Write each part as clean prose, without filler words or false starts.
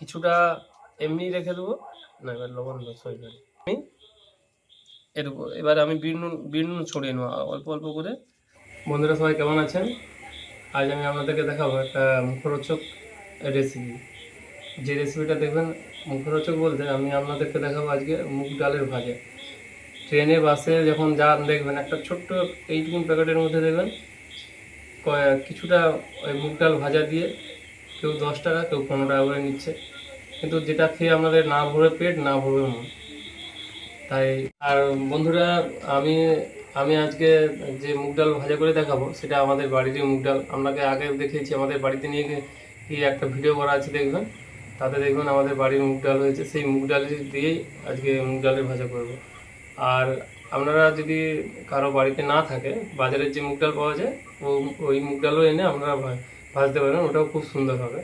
কিছুটা এমনি রেখে দেবো না, এবার লবণ সরি আমি এবার আমি বিট নুন ছড়িয়ে নেবো অল্প অল্প করে। বন্ধুরা সবাই কেমন আছেন? আজ আমি আপনাদেরকে দেখাবো একটা মুখরোচক রেসিপি। যে রেসিপিটা দেখবেন মুখরোচক বলতে আমি আপনাদেরকে দেখাবো আজকে মুগ ডালের ভাজা। ট্রেনে বাসে যখন যান দেখবেন একটা ছোট্ট এইটুকুন প্যাকেটের মধ্যে দেখবেন কিছুটা ওই মুগ ডাল ভাজা দিয়ে কেউ 10 টাকা কেউ 15 টাকা করে নিচ্ছে, কিন্তু যেটা খেয়ে আপনাদের না ভরে পেট না ভরবে মন। তাই আর বন্ধুরা আমি আমি আজকে যে মুগ ডাল ভাজা করে দেখাবো সেটা আমাদের বাড়িরই মুগ ডাল। আপনাকে আগে দেখিয়েছি আমাদের বাড়িতে নিয়ে গিয়ে একটা ভিডিও করা আছে, দেখবেন তাতে দেখবেন আমাদের বাড়ির মুগ ডাল হয়েছে। সেই মুগ ডাল দিয়েই আজকে মুগ ডালের ভাজা করব। আর আপনারা যদি কারো বাড়িতে না থাকে বাজারের যে মুগ ডাল পাওয়া যায় ওই মুগ ডালও এনে আপনারা ভাজতে পারেন, ওটাও খুব সুন্দর হবে।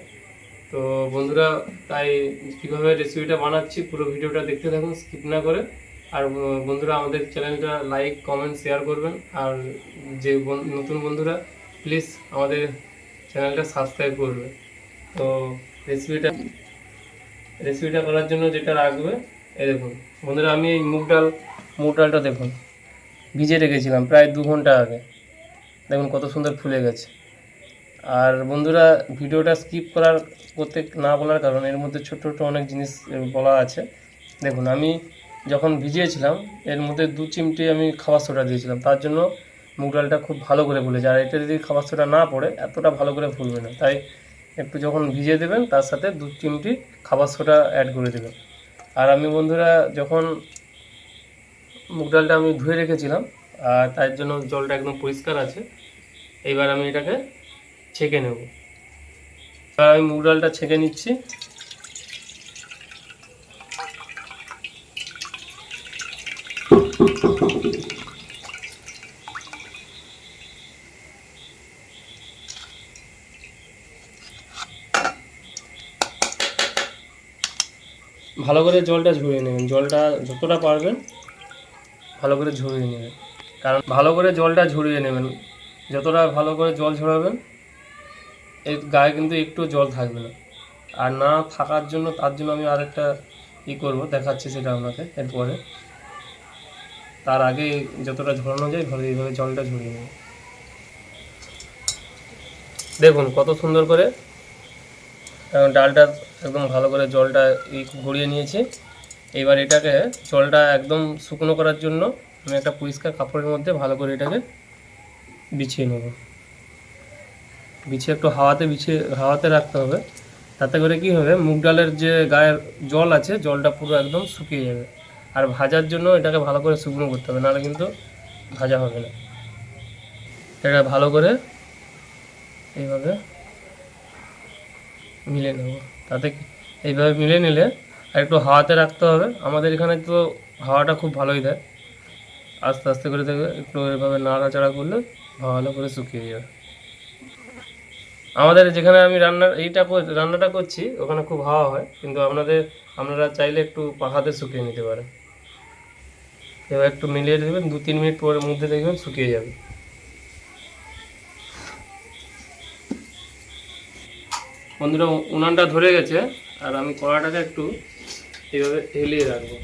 তো বন্ধুরা তাই কীভাবে রেসিপিটা বানাচ্ছি পুরো ভিডিওটা দেখতে থাকুন স্কিপ না করে। আর বন্ধুরা আমাদের চ্যানেলটা লাইক কমেন্ট শেয়ার করবেন। আর যে নতুন বন্ধুরা প্লিজ আমাদের চ্যানেলটা সাবস্ক্রাইব করবেন। তো রেসিপিটা করার জন্য যেটা রাখবে এই দেখুন বন্ধুরা, আমি এই মুগ ডালটা দেখুন ভিজে রেখেছিলাম প্রায় 2 ঘন্টা আগে। দেখুন কত সুন্দর ফুলে গেছে। আর বন্ধুরা ভিডিওটা স্কিপ করতে না বলার কারণ এর মধ্যে ছোট ছোট অনেক জিনিস বলা আছে। দেখুন আমি যখন ভিজিয়েছিলাম এর মধ্যে 2 চিমটি আমি খাবার সোডা দিয়েছিলাম, তার জন্য মুগ ডালটা খুব ভালো করে ফুলেছে। আর এটা যদি খাবার সোডা না পড়ে এতটা ভালো করে ফুলবে না। তাই একটু যখন ভিজিয়ে দেবেন তার সাথে 2 চিমটি খাবার সোডা অ্যাড করে দেবেন। আর আমি বন্ধুরা যখন মুগ ডালটা আমি ধুয়ে রেখেছিলাম আর তার জন্য জলটা একদম পরিষ্কার আছে। এইবার আমি এটাকে ছেঁকে নেব। এবার আমি মুগ ডালটা ছেঁকে নিচ্ছি। ভালো করে জলটা ঝরিয়ে নেবেন, জলটা যতটা পারবেন ভালো করে ঝরিয়ে নেবেন। কারণ ভালো করে জলটা ঝরিয়ে নেবেন, যতটা ভালো করে জল ঝরাবেন এর গায়ে কিন্তু একটু জল থাকবে না। আর না থাকার জন্য তার জন্য আমি আরেকটা করব, দেখাচ্ছি সেটা আপনাকে এরপরে। তার আগে যতটা ঝরানো যায় এইভাবে জলটা ঝরিয়ে নেবেন। দেখুন কত সুন্দর করে ডালটা একদম ভালো করে জলটা গড়িয়ে নিয়েছি। এবার এটাকে জলটা একদম শুকনো করার জন্য আমি একটা পরিষ্কার কাপড়ের মধ্যে ভালো করে এটাকে বিছিয়ে নেব। বিছিয়ে একটু হাওয়াতে রাখতে হবে। তাতে করে কি হবে, মুগ ডালের যে গায়ের জল আছে জলটা পুরো একদম শুকিয়ে যাবে। আর ভাজার জন্য এটাকে ভালো করে শুকনো করতে হবে, নাহলে কিন্তু ভাজা হবে না। এটা ভালো করে এইভাবে মিলে নেব। তাতে এইভাবে মিলে নিলে আর একটু হাওয়াতে রাখতে হবে। আমাদের এখানে তো হাওয়াটা খুব ভালোই দেয়। আস্তে আস্তে করে দেখবে একটু এভাবে নাড়াচাড়া করলে ভালো করে শুকিয়ে যাবে। আমাদের যেখানে আমি রান্নাটা করছি ওখানে খুব হাওয়া হয়, কিন্তু আপনারা চাইলে একটু পাখাতে শুকিয়ে নিতে পারেন। এবার একটু মিলিয়ে দেবেন, 2-3 মিনিট পরের মধ্যে দেখবেন শুকিয়ে যাবে। বন্ধুরা উনানটা ধরে গেছে আর আমি কড়াটাকে একটু এইভাবে হেলিয়ে রাখবো।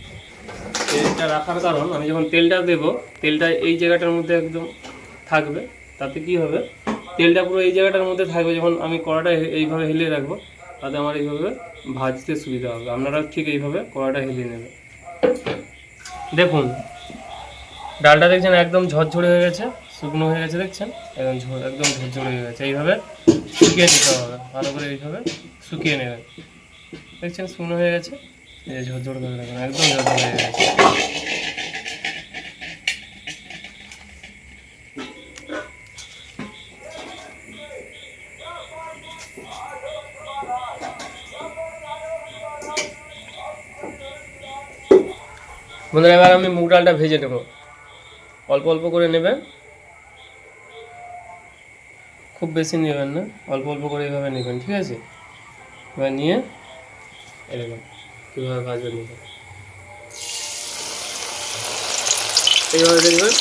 তেলটা রাখার কারণ আমি যখন তেলটা দেবো তেলটা এই জায়গাটার মধ্যে একদম থাকবে। তাতে কি হবে, তেলটা পুরো এই জায়গাটার মধ্যে থাকবে। যখন আমি কড়াটা এইভাবে হেলিয়ে রাখবো তাতে আমার এইভাবে ভাজতে সুবিধা হবে। আপনারা ঠিক এইভাবে কড়াটা হেলিয়ে নেবেন। দেখুন ডালটা দেখছেন একদম ঝরঝরে হয়ে গেছে, শুকনো হয়ে গেছে, দেখছেন একদম ঝরঝরে হয়ে গেছে। এইভাবে শুকিয়ে নিতে হবে, ভালো করে এইভাবে শুকিয়ে নেবেন। দেখছেন শুকনো হয়ে গেছে, এই ঝরঝর করে দেখুন একদম ঝরঝর হয়ে গেছে। বন্ধুরা এবার আমি মুগ ডালটা ভেজে নেব। অল্প অল্প করে নেবেন, খুব বেশি নেবেন না, অল্প অল্প করে এইভাবে নেবেন, ঠিক আছে? এবার নিয়ে এরকম কীভাবে ভাজবেন নেবেন এইভাবে দেখবেন।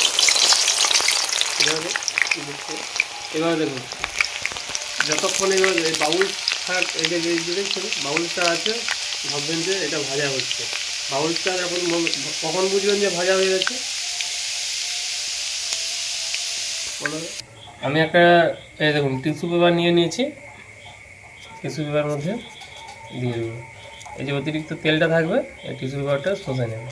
এভাবে দেখুন যতক্ষণ এইভাবে ঠিকঠাক এই যে দেখছেন বাউলটা আছে, ভাববেন যে এটা ভাজা হচ্ছে। বাউলটা এখন কখন বুঝবেন যে ভাজা হয়ে গেছে? আমি একটা এই দেখুন টিস্যু পেপার নিয়ে নিয়েছি, টিস্যু পেপার মধ্যে দিয়ে দেবো। এই যে অতিরিক্ত তেলটা থাকবে এই টিস্যু পেপারটা শুষে নেবে।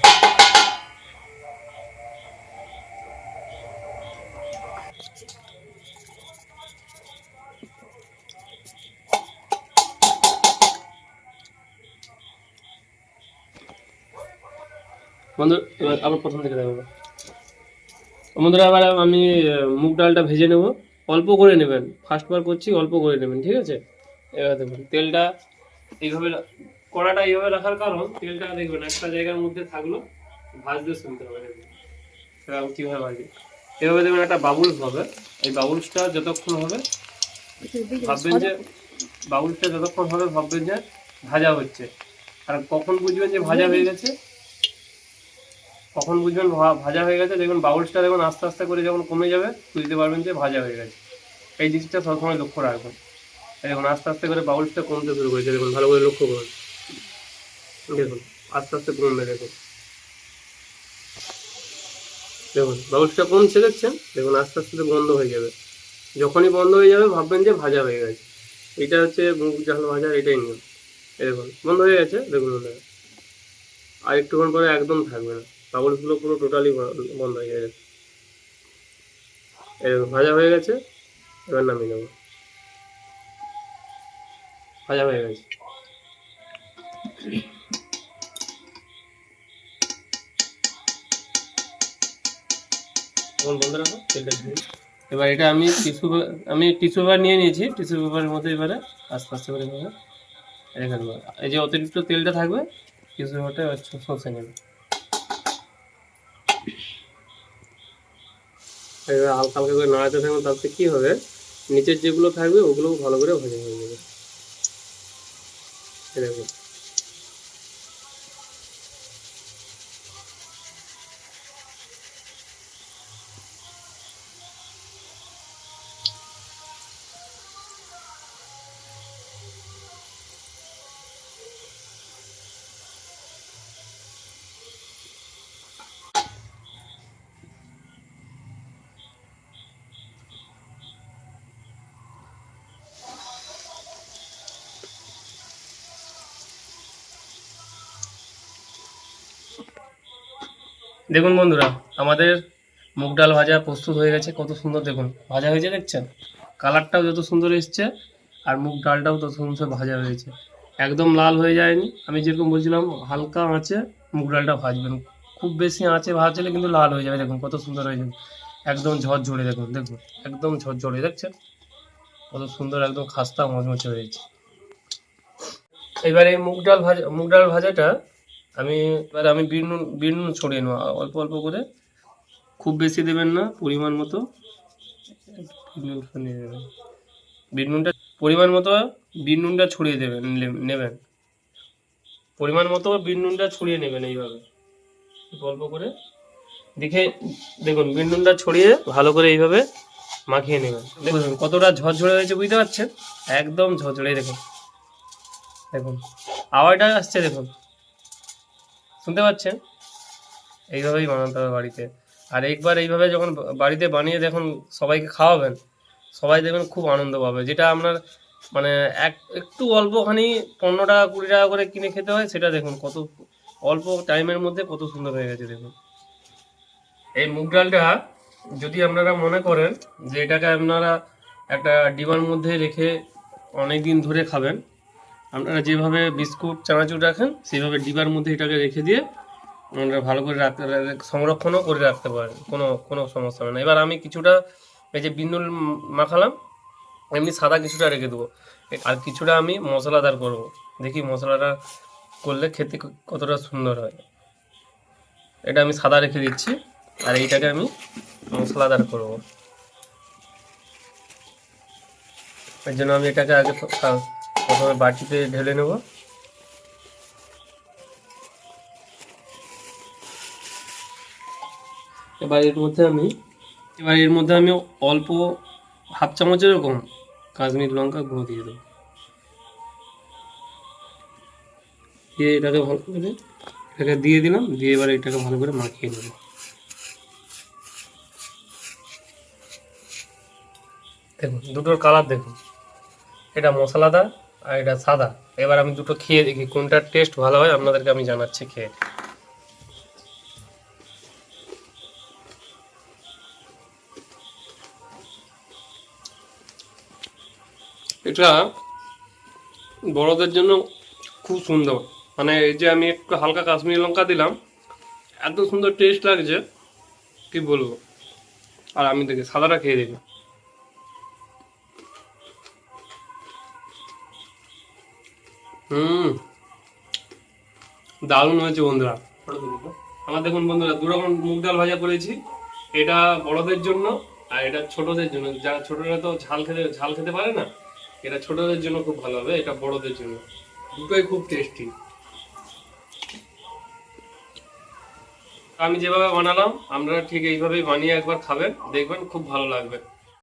বন্ধু এবার আবার প্রথম থেকে দেবো। বন্ধুরা আবার আমি মুগ ডালটা ভেজে নেব, অল্প করে নেবেন, ফার্স্টবার করছি অল্প করে নেবেন, ঠিক আছে? এবার দেখুন তেলটা এইভাবে কড়াটা এইভাবে রাখার কারণ তেলটা দেখবেন একটা জায়গার মধ্যে থাকলো, ভাজতে শুনতে হবে। দেখুন সেরকম কীভাবে ভাজি, এভাবে দেখবেন একটা বাবুলস হবে। এই বাবুলসটা যতক্ষণ হবে ভাববেন যে ভাববেন যে ভাজা হচ্ছে। আর কখন বুঝবেন যে ভাজা হয়ে গেছে, কখন বুঝবেন ভাজা হয়ে গেছে, দেখুন বাউলসটা দেখুন আস্তে আস্তে করে যখন কমে যাবে বুঝতে পারবেন যে ভাজা হয়ে গেছে। এই জিনিসটা সবসময় লক্ষ্য রাখবেন। দেখুন আস্তে আস্তে করে বাউলসটা কমতে শুরু করেছে, দেখুন ভালো করে লক্ষ্য করুন, দেখুন আস্তে আস্তে কমবে। দেখুন দেখুন বাউলসটা কমছে, দেখছেন? দেখুন আস্তে আস্তে বন্ধ হয়ে যাবে। যখনই বন্ধ হয়ে যাবে ভাববেন যে ভাজা হয়ে গেছে। এটা হচ্ছে মুগ ডাল ভাজার এটাই নিয়ম। দেখুন বন্ধ হয়ে গেছে, দেখুন আর একটুক্ষণ পরে একদম থাকবে না, বাবুলসগুলো পুরো টোটালি বন্ধ হয়ে গেছে। এরকম ভাজা হয়ে গেছে, এবার নামিয়ে নেবো। ভাজা হয়ে গেছে। এখন বন্ধ রাখো, তেলটা দিয়ে এবার এটা আমি টিস্যু পেপার নিয়ে নিয়েছি, টিস্যু পেপারের মধ্যে এবারে আস্তে আস্তে করে এভাবে রেখে দেবো। এই যে অতিরিক্ত তেলটা থাকবে টিস্যু পেপারটা এবার শসে নেবে। এবার হালকা হালকা করে নাড়াতে থাকবে, তাতে কী হবে নিচের যেগুলো থাকবে ওগুলোও ভালো করে ভাজা হয়ে যাবে। এরকম দেখুন বন্ধুরা, আমাদের মুগ ডাল ভাজা প্রস্তুত হয়ে গেছে। কত সুন্দর দেখুন ভাজা হয়েছে, দেখছেন? কালারটাও যত সুন্দর এসছে আর মুগ ডালটাও তত সুন্দর ভাজা হয়েছে, একদম লাল হয়ে যায়নি। আমি যেরকম বলছিলাম হালকা আঁচে মুগ ডালটা ভাজবেন, খুব বেশি আঁচে ভাজলে কিন্তু লাল হয়ে যাবে। দেখুন কত সুন্দর হয়ে যাবে, একদম ঝরঝরে। দেখুন দেখুন একদম ঝরঝরে, দেখছেন কত সুন্দর, একদম খাস্তা মচমচে হয়েছে। এবার এই মুগ ডাল ভাজাটা আমি বিট নুন ছড়িয়ে নেবো অল্প অল্প করে, খুব বেশি দেবেন না, পরিমাণ মতো বিট নুনটা পরিমাণ মতো বিট নুনটা ছড়িয়ে নেবেন, পরিমাণ মতো বিট নুনটা ছড়িয়ে নেবেন এইভাবে অল্প করে। দেখুন বিট নুনটা ছড়িয়ে ভালো করে এইভাবে মাখিয়ে নেবেন। দেখুন কতটা ঝরঝরে হয়েছে, বুঝতে পারছেন? একদম ঝরঝরে। দেখুন দেখুন আওয়াজটা আসছে, দেখুন শুনতে পাচ্ছেন? এইভাবেই বানাতে হবে বাড়িতে। আর একবার এইভাবে যখন বাড়িতে বানিয়ে দেখুন সবাইকে খাওয়াবেন, সবাই দেখবেন খুব আনন্দ পাবে। যেটা আপনার মানে একটু অল্পখানি 15 টাকা 20 টাকা করে কিনে খেতে হয়, সেটা দেখুন কত অল্প টাইমের মধ্যে কত সুন্দর হয়ে গেছে। দেখুন এই মুগ ডালটা যদি আপনারা মনে করেন যে এটাকে আপনারা একটা ডিবার মধ্যে রেখে অনেক দিন ধরে খাবেন, আপনারা যেভাবে বিস্কুট চানাচুর রাখেন সেইভাবে ডিবার মধ্যে এটাকে রেখে দিয়ে আপনারা ভালো করে সংরক্ষণও করে রাখতে পারেন, কোনো সমস্যা হবে না। এবার আমি কিছুটা এই যে বিন্দুল মাখালাম, এমনি সাদা কিছুটা রেখে দেবো, আর কিছুটা আমি মশলাদার করব। দেখি মশলাটা করলে খেতে কতটা সুন্দর হয়। এটা আমি সাদা রেখে দিচ্ছি আর এইটাকে আমি মশলাদার করব। এর জন্য আমি এটাকে আগে প্রথমে বাটিতে ঢেলে নেব। এবার এর মধ্যে আমি অল্প হাফ চামচের এরকম কাশ্মীর লঙ্কা গুঁড়ো দিয়ে দেবো। দিয়ে এটাকে ভালো করে এটাকে দিয়ে দিলাম, দিয়ে এবার এটাকে ভালো করে মাখিয়ে নেব। দেখুন দুটোর কালার দেখুন, এটা মশলাদার আর এটা সাদা। এবার আমি দুটো খেয়ে দেখি কোনটার টেস্ট ভালো হয়, আপনাদেরকে আমি জানাচ্ছি খেয়ে। এটা বড়দের জন্য খুব সুন্দর, মানে এই যে আমি একটু হালকা কাশ্মীরি লঙ্কা দিলাম, এত সুন্দর টেস্ট লাগছে কি বলবো। আর আমি দেখি সাদাটা খেয়ে দেখি। হুম, দারুণ হয়েছে বন্ধুরা। আমার দেখুন বন্ধুরা, দু রকম মুগ ডাল ভাজা করেছি, এটা বড়দের জন্য আর এটা ছোটদের জন্য। যারা ছোটরা তো ঝাল খেতে পারে না, এটা ছোটদের জন্য খুব ভালো হবে, এটা বড়দের জন্য। দুটোই খুব টেস্টি। আমি যেভাবে বানালাম আপনারা ঠিক এইভাবেই বানিয়ে একবার খাবেন, দেখবেন খুব ভালো লাগবে।